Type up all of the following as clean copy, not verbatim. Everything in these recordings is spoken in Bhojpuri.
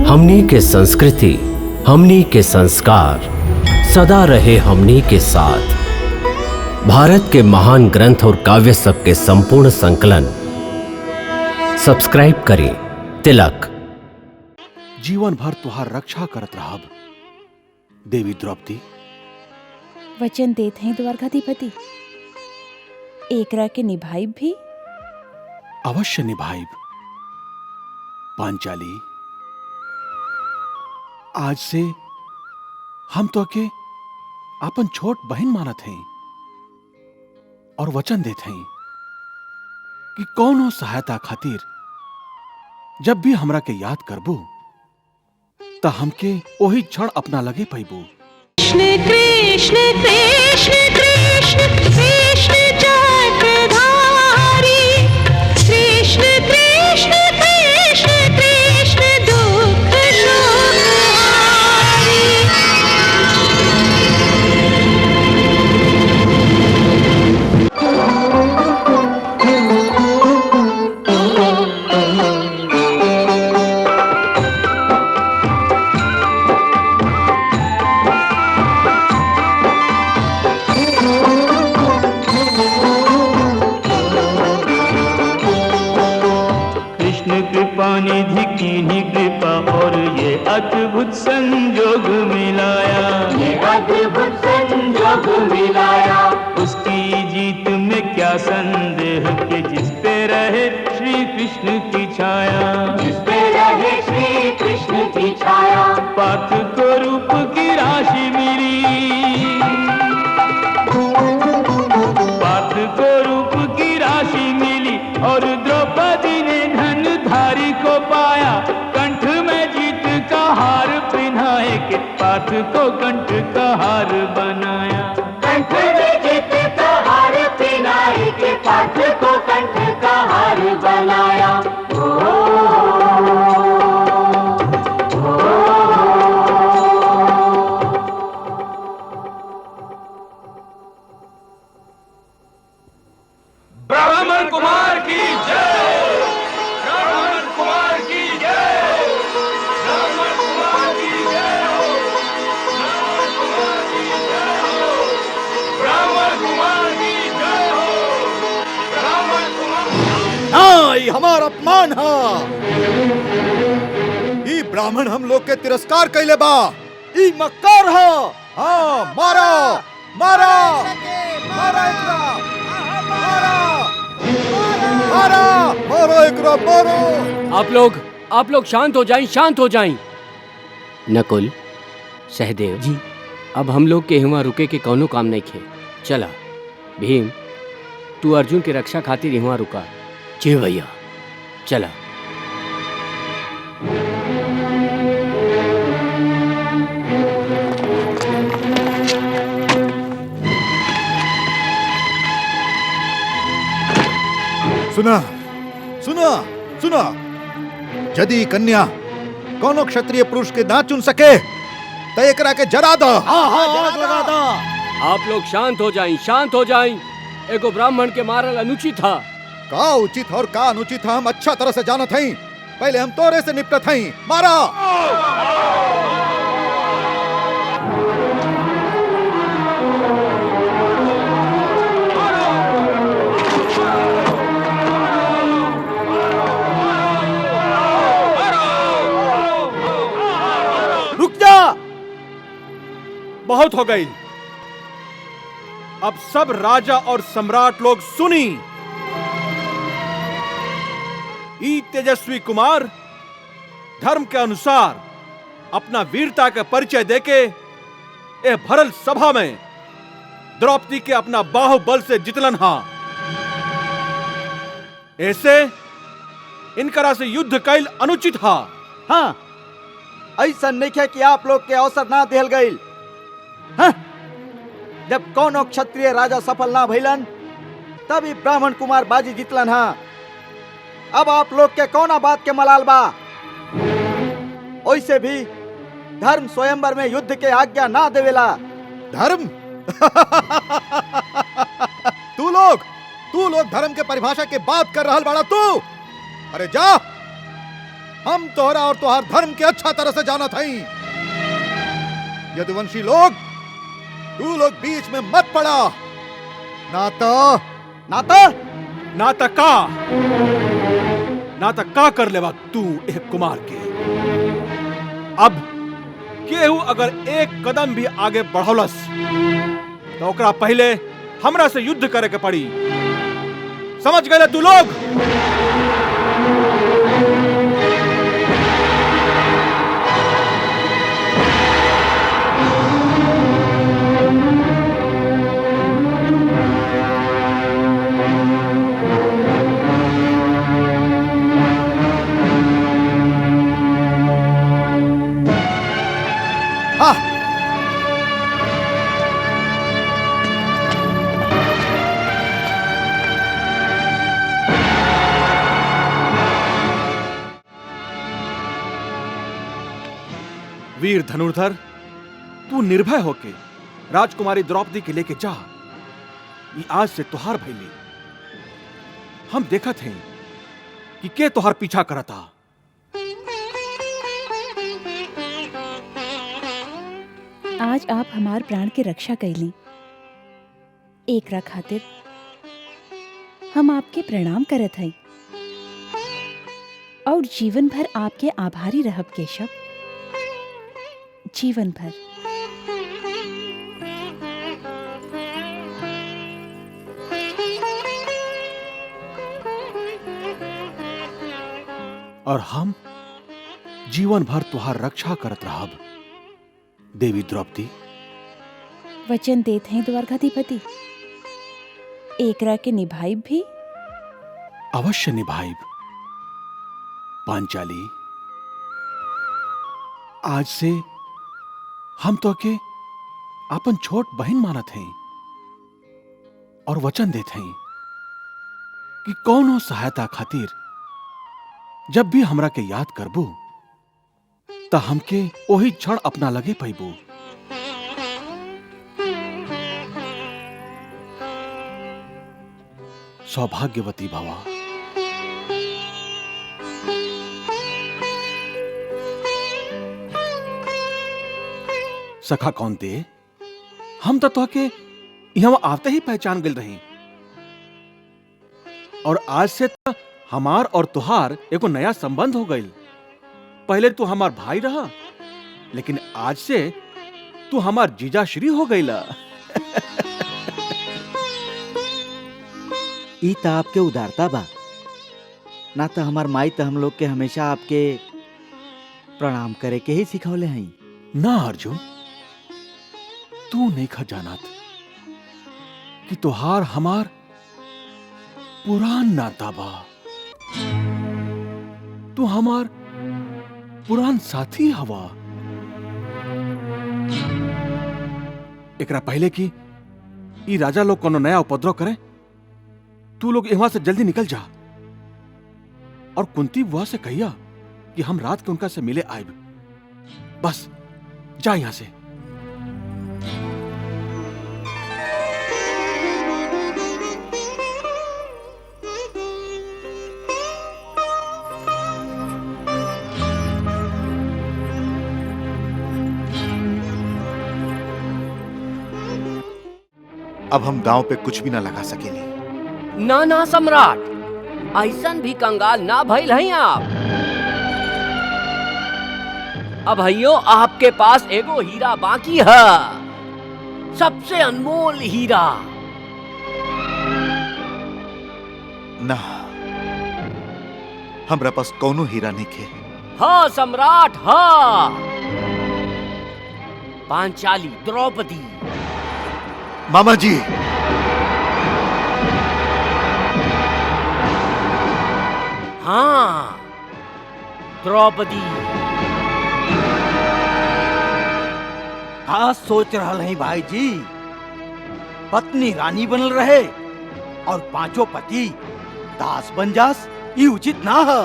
हमनी के संस्कृति, हमनी के संस्कार सदा रहे हमनी के साथ। भारत के महान ग्रंथ और काव्य सब के संपूर्ण संकलन सब्सक्राइब करें तिलक। जीवन भर तुहार रक्षा करत रहब देवी द्रौपदी। वचन देत हैं द्वारकाधिपति, एकरा के निभाइब भी। अवश्य निभाइब। पांचाली, आज से हम तो के अपन छोट बहन मानत हैं और वचन देत हैं कि कौनो सहायता खातिर जब भी हमरा के याद करबू त हमके ओही क्षण अपना लगे पैबू। कृष्ण कृष्ण कृष्ण कृष्ण कृष्ण चक्रधारी, कृष्ण कृष्ण कृष्ण कृष्ण दुख शोकहारी। निधि की कृपा और ये अद्भुत संजोग मिलाया, ये अद्भुत संजोग मिलाया। उसकी जीत में क्या संदेह कि जिस पे रहे श्री कृष्ण की छाया, जिस पे रहे श्री कृष्ण की छाया। पार्थ को रूप की राशि मिली, पार्थ को रूप की राशि मिली और द्रौपदी ने धनधारी को पाया। कंठ में जीत का हार पिन्हाए के पार्थ को कंठ का हार बनाया, कंठ में जीत का हार पिन्हाए के पार्थ को कंठ का हार बनाया। ब्राह्मण कुमार की जय, ब्राह्मण कुमार की जय, ब्राह्मण कुमार की जय हो, ब्राह्मण कुमार की जय हो, ब्राह्मण कुमार की जय हो, ब्राह्मण कुमार। नाई हमार अपमान हा। ई ब्राह्मण हम लोग के तिरस्कार कैले बा। ई मक्कार हा। हाँ, मारा मारा मारा एकरा, मारा मारा मारो एकरा, मारो। आप लोग शांत हो जाएं, शांत हो जाएं। नकुल, सहदेव जी, अब हम लोग के यहाँ रुके के कौनो काम नहीं खे। चला भीम, तू अर्जुन की रक्षा खातिर यहाँ रुका। जी भैया, चला। सुना सुना सुना, यदि कन्या कोनो क्षत्रिय पुरुष के ना चुन सके तो एकरा के जरा दो। आग लगा दो। आप लोग शांत हो जाएं, शांत हो जाएं। एगो ब्राह्मण के मारल अनुचित था। का उचित और का अनुचित हम अच्छा तरह से जानत हई। पहले हम तोरे से निपटत हई। मारा। रुक जा, बहुत हो गई। अब सब राजा और सम्राट लोग सुनी। ई तेजस्वी कुमार धर्म के अनुसार अपना वीरता का परिचय देके ए भरल सभा में द्रौपदी के अपना बाहुबल से जितलन हा। ऐसे इनकरा से युद्ध कैल अनुचित हा। हाँ, ऐसा नहीं है कि आप लोग के अवसर ना दिल गईल। हाँ? जब कौनो क्षत्रिय राजा सफल ना भइलन तभी ब्राह्मण कुमार बाजी जीतलन। हाँ, अब आप लोग के कौना बात के मलाल बा। ओइसे भी धर्म स्वयंवर में युद्ध के आज्ञा ना देवेला। धर्म? तू लोग धर्म के परिभाषा के बात कर रहल बाड़ा तू। अरे जा, हम तोहरा और तोहार धर्म के अच्छा तरह से जाना था। यदुवंशी लोग, तू लोग बीच में मत पड़ा, नाता का कर लेवा तू एक कुमार के। अब केहू अगर एक कदम भी आगे बढ़ौलस तो ओकरा पहले हमरा से युद्ध करे के पड़ी। समझ गए तू लोग? वीर धनुर्धर, तू निर्भय होके राजकुमारी द्रौपदी के लेके जा। ये आज से तुहार भैली। हम देखत हैं कि के तुहार पीछा करता। आज आप हमार प्राण के रक्षा कैली, एकरा खातिर हम आपके प्रणाम करत हई और जीवन भर आपके आभारी रहब केशव, जीवन भर। और हम जीवन भर तुहार रक्षा करत रहब देवी द्रौपदी। वचन देत हैं द्वारकाधिपति, एकरा के निभाइब भी। अवश्य निभाइब। पांचाली, आज से हम तो के अपन छोट बहन मानत हैं और वचन देते हैं कि कौनो सहायता खातिर जब भी हमरा के याद करबू त हमके ओही क्षण अपना लगे पैबू। सौभाग्यवती भवा। सखा कौन ते, हम तो के यहाँ आते ही पहचान गए रही और आज से तो हमार और तुहार एको नया संबंध हो गई। पहले तू हमार भाई रहा, लेकिन आज से तू हमार जीजा श्री हो गईला। ई त आपके उदारता बा, ना तो हमार माई तो हम लोग के हमेशा आपके प्रणाम करे के ही सिखौले हैं। ना अर्जुन, तू नहीं खा जानत कि तुहार हमार पुरान नाता बा। तू हमार पुरान साथी हवा। एकरा पहले कि ई राजा लोग कोनो नया उपद्रव करे, तू लोग यहाँ से जल्दी निकल जा और कुंती बुआ से कहिया कि हम रात के उनका से मिले आएब। बस जा यहां से। अब हम दांव पे कुछ भी ना लगा सकेंगे। ना ना सम्राट, ऐसन भी कंगाल ना भइल हैं आप। अब हइयो आपके पास एगो हीरा बाकी है, सबसे अनमोल हीरा। ना, हमरा पास कौनो हीरा नहीं खे। हाँ सम्राट, हाँ। पांचाली द्रौपदी। मामा जी, हाँ द्रौपदी। हाँ सोच रहा नहीं भाई जी, पत्नी रानी बनल रहे और पांचों पति दास बन जास, ये उचित ना है।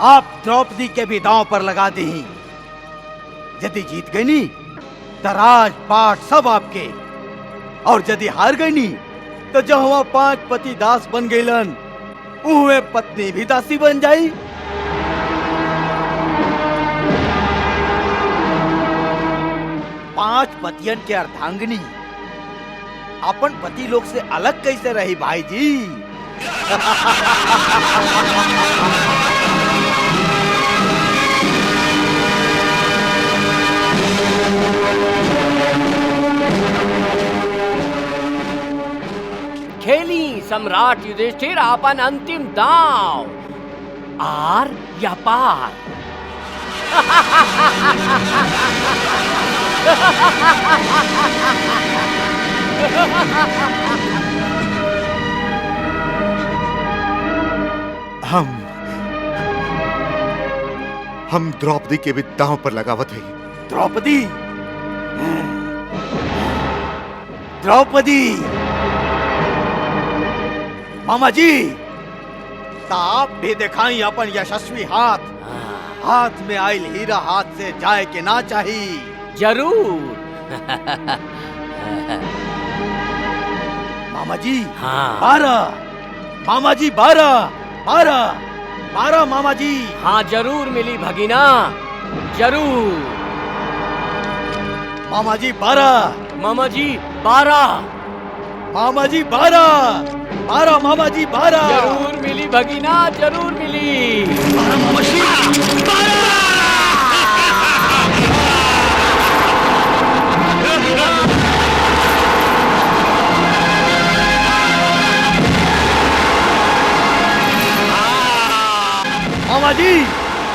आप द्रौपदी के भी दांव पर लगा दी। यदि जीत गई नी तो राज पाट सब आपके, और यदि हार गई नी तो जहाँ 5 पति दास बन गईलन उहे पत्नी भी दासी बन जाई। पांच पतियन के अर्धांगिनी अपन पति लोग से अलग कैसे रही भाई जी? खेली सम्राट युधिष्ठिर अपन अंतिम दांव, आर या पार। हम द्रौपदी के भी दांव पर लगावत है। द्रौपदी, द्रौपदी मामा जी, आप भी दिखाई अपन यशस्वी हाथ। हाथ में आयल हीरा हाथ से जाए के ना चाहिए। जरूर। मामा जी, हाँ। 12 मामा जी, 12 मामा जी। हाँ जरूर मिली भगीना, जरूर। मामा जी 12, मामा जी 12, मामा जी 12 मामा जी 12। जरूर मिली भगीना, जरूर मिली। मामा जी 12। मामा जी,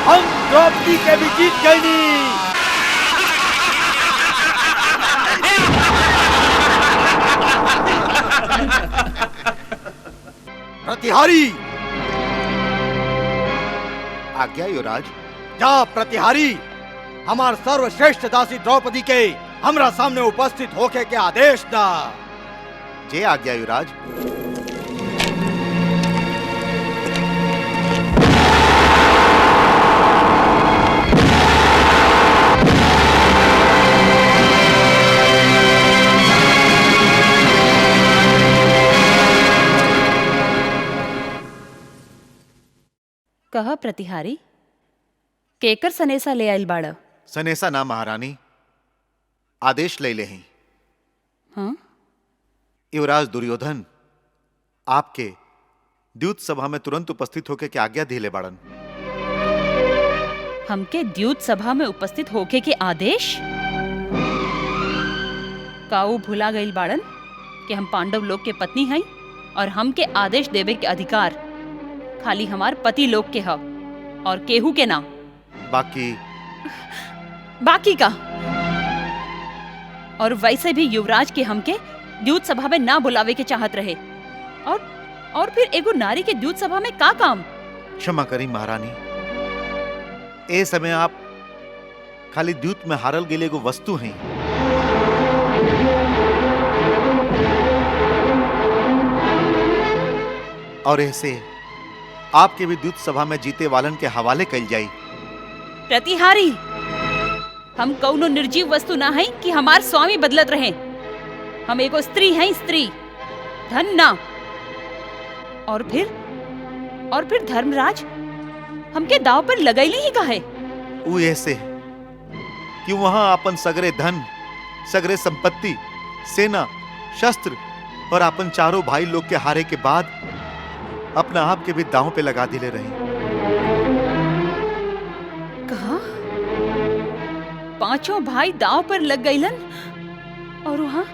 हम द्रौपदी के भी जीत गए नी। प्रतिहारी, आज्ञा युवराज। जा प्रतिहारी, हमार सर्वश्रेष्ठ दासी द्रौपदी के हमरा सामने उपस्थित होके के आदेश दा। जे आज्ञा युवराज। कह प्रतिहारी, केकर सनेसा ले आइल बाड़? सनेसा ना महारानी, आदेश ले ले हैं। हाँ? युवराज दुर्योधन आपके द्यूत सभा में तुरंत उपस्थित होके के आज्ञा दिले बाड़न। हमके द्यूत सभा में उपस्थित होके के आदेश? काऊ भुला गईल बाड़न कि हम पांडव लोग के पत्नी हैं और हमके आदेश देवे के अधिकार खाली हमार पति लोग के ह और केहू के ना। बाकी का। और वैसे भी युवराज के हमके द्यूत सभा में ना बुलावे के चाहत रहे, और फिर एगो नारी के द्यूत सभा में का काम? क्षमा करी महारानी, ए समय आप खाली द्यूत में हारल गेले एगो वस्तु हैं। और ऐसे आपके भी द्यूत सभा में जीते वालन के हवाले कल जाई। प्रतिहारी, हम कौनो निर्जीव वस्तु ना है कि हमार स्वामी बदलत रहे। हम एगो स्त्री हैं, स्त्री, धन ना। और फिर धर्मराज हमके दाव पर लगैली ही काहे? वो ऐसे कि वहां अपन सगरे धन, सगरे संपत्ति, सेना, शस्त्र और अपन चारों भाई लोग के हारे के बाद अपना आप के भी दांव पे लगा दिले रहे। कहा? पांचों भाई दांव पर लग गईलन और वहां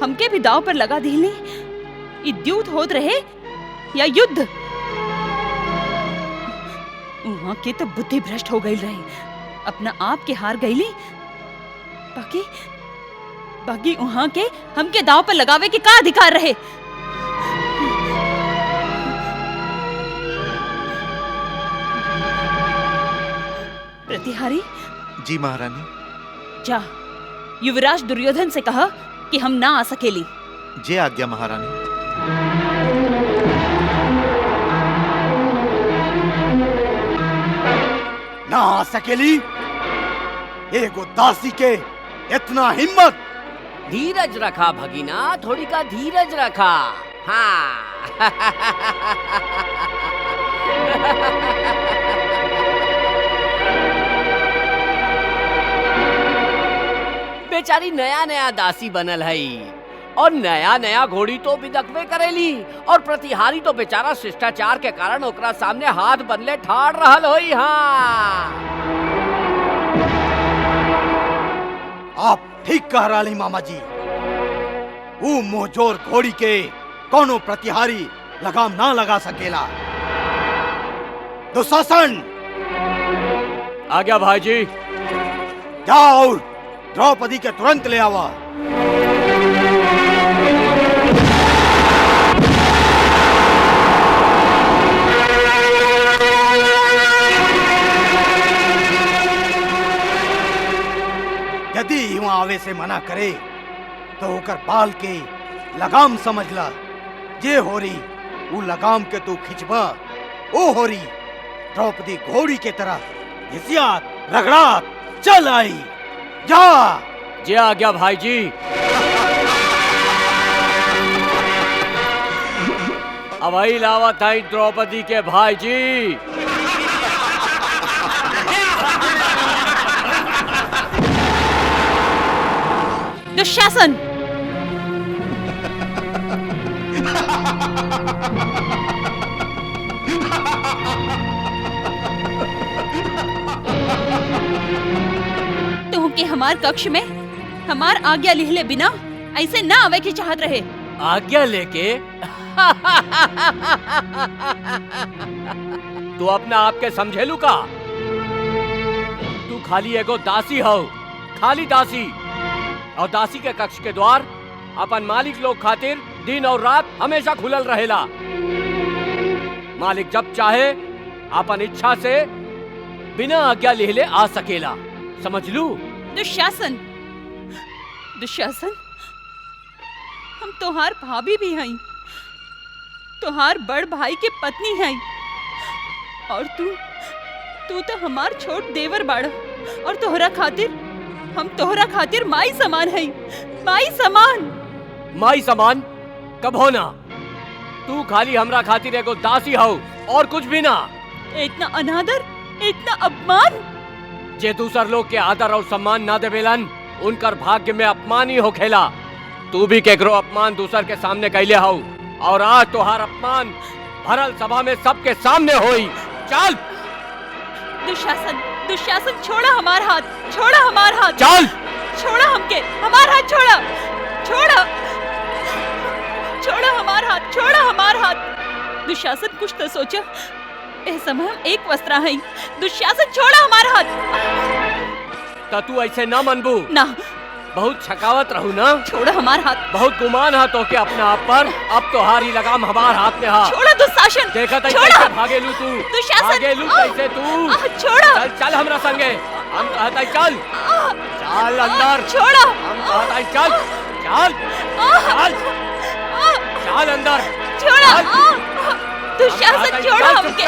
हमके भी दांव पर लगा दिले। ई द्यूत होत रहे या युद्ध? वहां के तो बुद्धि भ्रष्ट हो गई रहे, अपना आप के हार गईली। बाकी वहां के हमके दांव पर लगावे के का अधिकार रहे? प्रतिहारी। जी महारानी। जा युवराज दुर्योधन से कहा कि हम ना आ सकेली। जे आज्ञा महारानी। ना आ सकेली? एगो दासी के इतना हिम्मत धीरज रखा भगीना, थोड़ी का धीरज रखा। हाँ। बेचारी नया नया दासी बनल है और नया नया घोड़ी तो बिदकवे करेली और प्रतिहारी तो बेचारा शिष्टाचार के कारण ओकरा सामने हाथ बदले ठाड़ रहल होई। हाँ, आप ठीक कह रही मामा जी। वो मोहजोर घोड़ी के कोनो प्रतिहारी लगाम ना लगा सकेला। दुशासन, आ गया भाईजी। जाओ और द्रौपदी के तुरंत ले आवा। यदि वहां आवे से मना करे तो होकर बाल के लगाम समझ ला। जे होरी वो लगाम के तू खिंचबा, ओ होरी द्रौपदी घोड़ी के तरह घिसियात रगड़ात चल आई। जा। जे आ गया भाईजी। अब आई लावत आई द्रौपदी के भाईजी। दुशासन, तुम के हमार कक्ष में हमार आज्ञा लिहले बिना ऐसे ना आवे की चाहत रहे। आज्ञा लेके तू अपना आप के समझेलू का? तू खाली एगो दासी हो, खाली दासी। और दासी के कक्ष के द्वार अपन मालिक लोग खातिर दिन और रात हमेशा खुलल रहेला। मालिक जब चाहे अपन इच्छा से बिना आज्ञा लिहले आ सकेला, समझ लू? दुशासन, दुशासन, हम तोहार भाभी भी हई, तोहार बड़ भाई के पत्नी हई और तू तो हमार छोट देवर बाड़ा और तोहरा खातिर हम तोहरा खातिर माई समान हई, माई समान। माई समान कब होना? तू खाली हमरा खातिर एगो दासी हो और कुछ भी ना। इतना अनादर, इतना अपमान। जे दूसर लोग के आदर और सम्मान ना देवेलन उनकर भाग्य में अपमान ही हो खेला। तू भी केकरो अपमान दूसर के सामने कैले हो और आज तोहार अपमान भरल सभा में सबके सामने होई। चल। दुशासन, दुशासन, छोड़ा हमार हाथ, छोड़ा हमार हाथ। चल। छोड़ा हमके, हमार हाथ छोड़ा, छोड़ा, छोड़ा हमार हाथ, छोड़ा हमार हाथ। दुशासन कुछ तो सोचा, इस समय हम एक वस्त्रा हैं। दुशासन छोड़ा हमार हाथ। ता तू ऐसे ना मनबू ना। बहुत छकावत रहू ना। छोड़ा हमार हाथ। बहुत गुमान है तो के अपना आप पर। अब तो हारी लगाम हमार हाथ में हा। छोड़ा दुशासन। देखा था छोड़ा। कैसे भागेलू तू। दुशासन। भागेलू कैसे तू। छोड़ा। चल चल हमरा संगे। हम कहता है चल। चल अंदर। छोड़ा। हम कहता है चल। चल। चल। चल अंदर। छोड़ा। दुशासन छोड़ा हमके।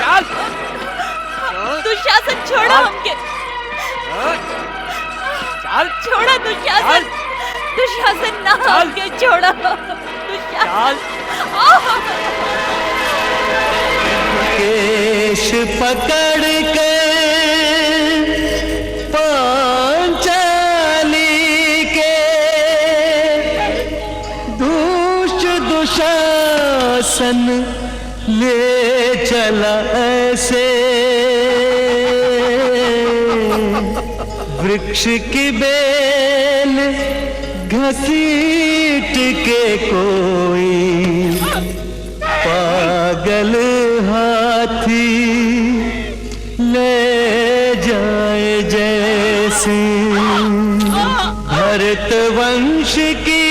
चल। दुशासन छोड़ा हमके। चल। छोड़ा दुशासन। दुशासन ना हमके छोड़ा। दुशासन। केश पकड़ के पांचाली के दुशासन ले चला ऐसे वृक्ष की बेल घसीट के कोई पागल हाथी ले जाए जैसे भरत वंश की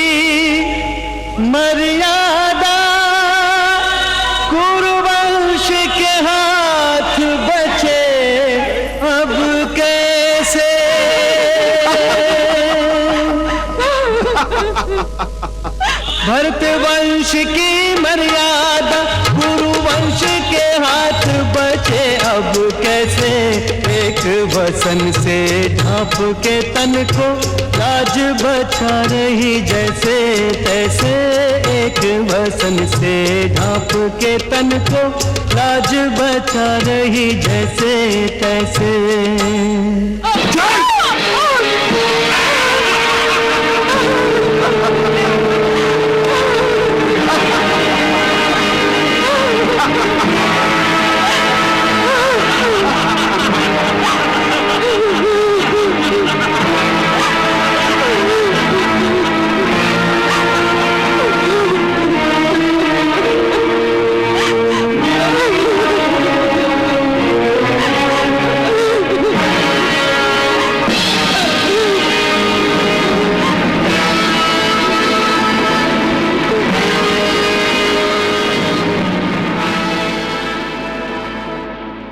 मर्यादा कुरुवंश के हाथ बचे अब कैसे। भरत वंश की मर्यादा गुरु वंश के हाथ बचे अब कैसे, एक वसन से ढांप के तन को लाज बचा रही जैसे तैसे, एक वसन से ढांप के तन को लाज बचा रही जैसे तैसे।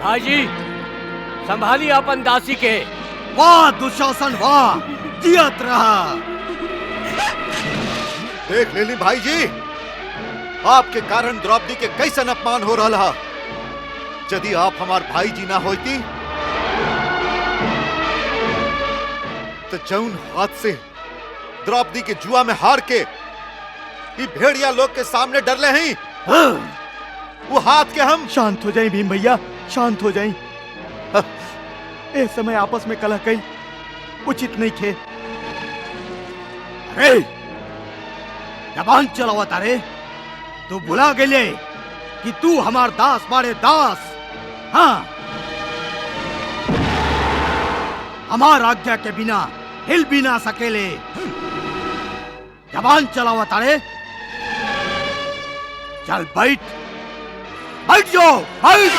भाईजी संभालिए अपन दासी के। वाह दुशासन वाह, जियत रहा। देख लेली भाई जी, आपके कारण द्रौपदी के कैसन अपमान हो रहा। यदि आप हमार भाई जी ना होती तो जौन हाथ से द्रौपदी के जुआ में हार के ये भेड़िया लोग के सामने डरले हैं, वो हाथ के हम। शांत हो जाए भीम भैया, शांत हो जाए। इस समय आपस में कलह कई उचित नहीं थे। अरे जबान चलावा तारे, तू भुला गेले कि तू हमार दास बाड़े दास। हाँ, हमार आज्ञा के बिना हिल भी ना सकेले। जबान चलावा तारे, चल बैठ, बैठ जाओ, बैठ।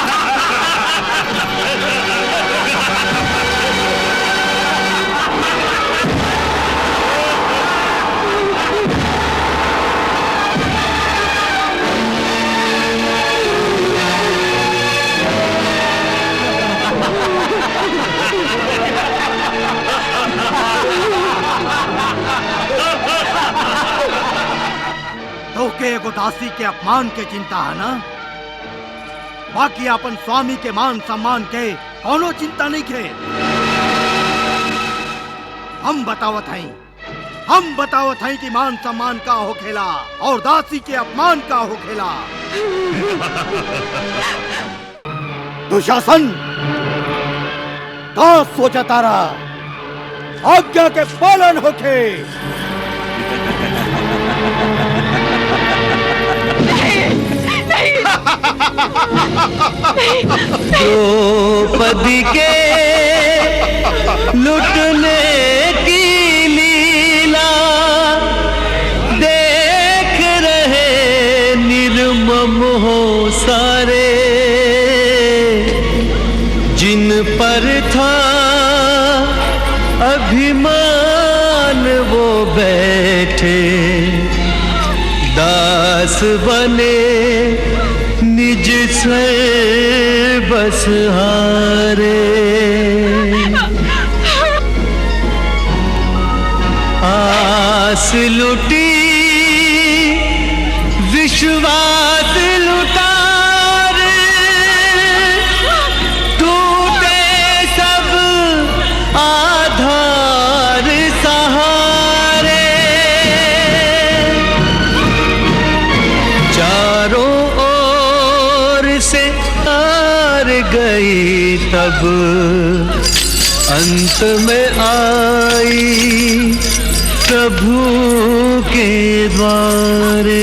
तो के एगो दासी के अपमान के चिंता है ना, बाकी अपन स्वामी के मान सम्मान के कोनो चिंता नहीं खे। हम बतावत हैं कि मान सम्मान का हो खेला और दासी के अपमान का हो खेला। दुशासन का सोचा तारा, आज्ञा के पालन होखे। द्रौपदी के लुटने की लीला देख रहे निर्मम हो सारे, जिन पर था अभिमान वो बैठे दास बने निज से बस हारे। आस लुटी विश्वास लुटार, टूटे सब आधार सहारे। चारों गई तब अंत में आई प्रभु के द्वारे।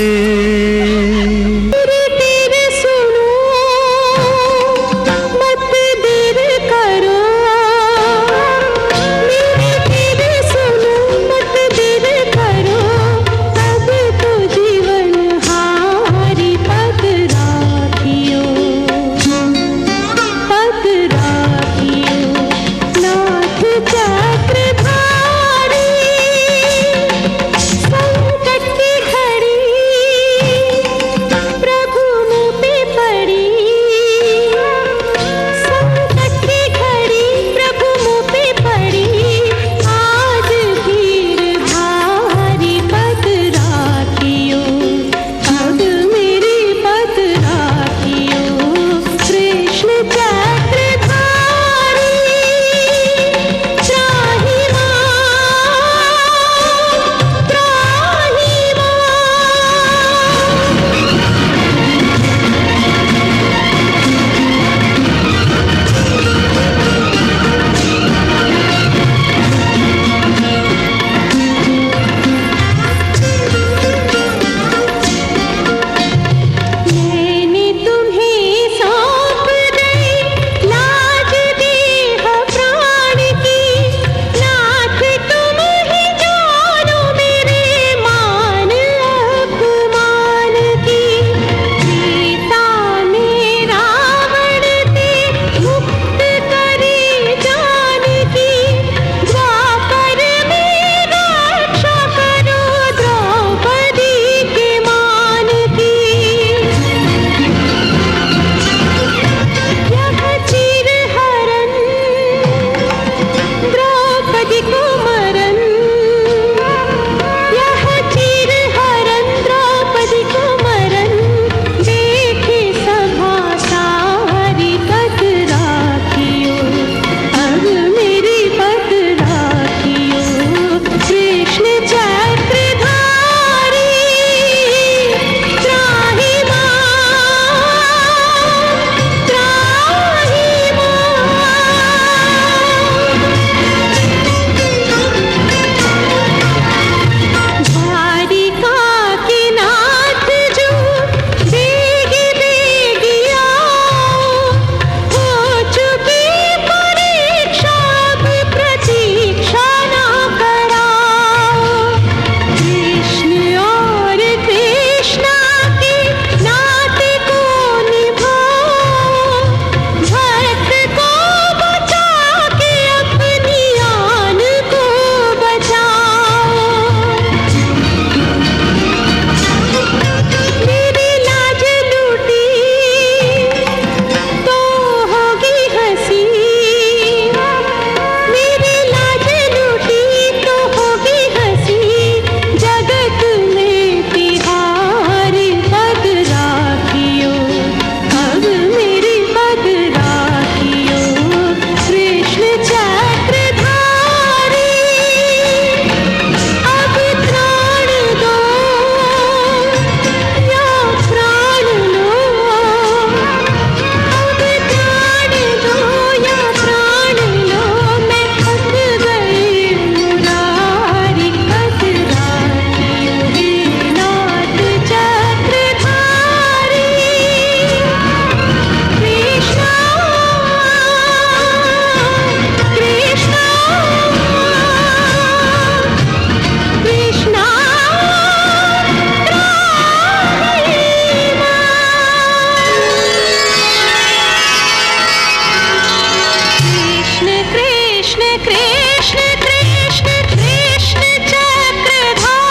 कृष्ण कृष्ण कृष्ण चक्रधारी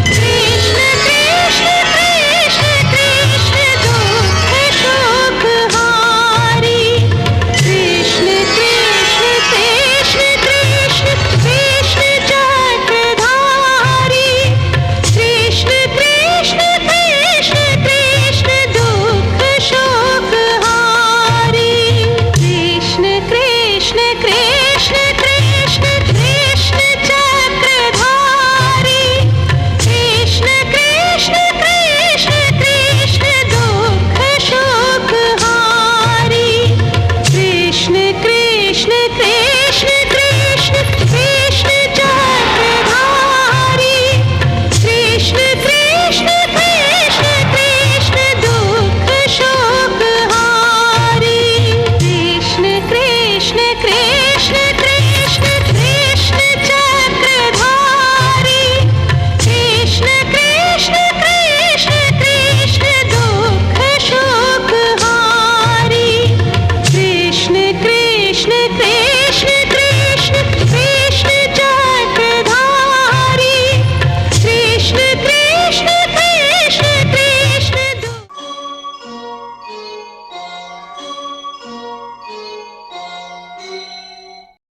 कृष्ण कृष्ण कृष्ण कृष्ण दुख शोक हारी कृष्ण कृष्ण कृष्ण कृष्ण कृष्ण चक्रधारी कृष्ण कृष्ण कृष्ण कृष्ण दुख शोक हारी कृष्ण कृष्ण कृष्ण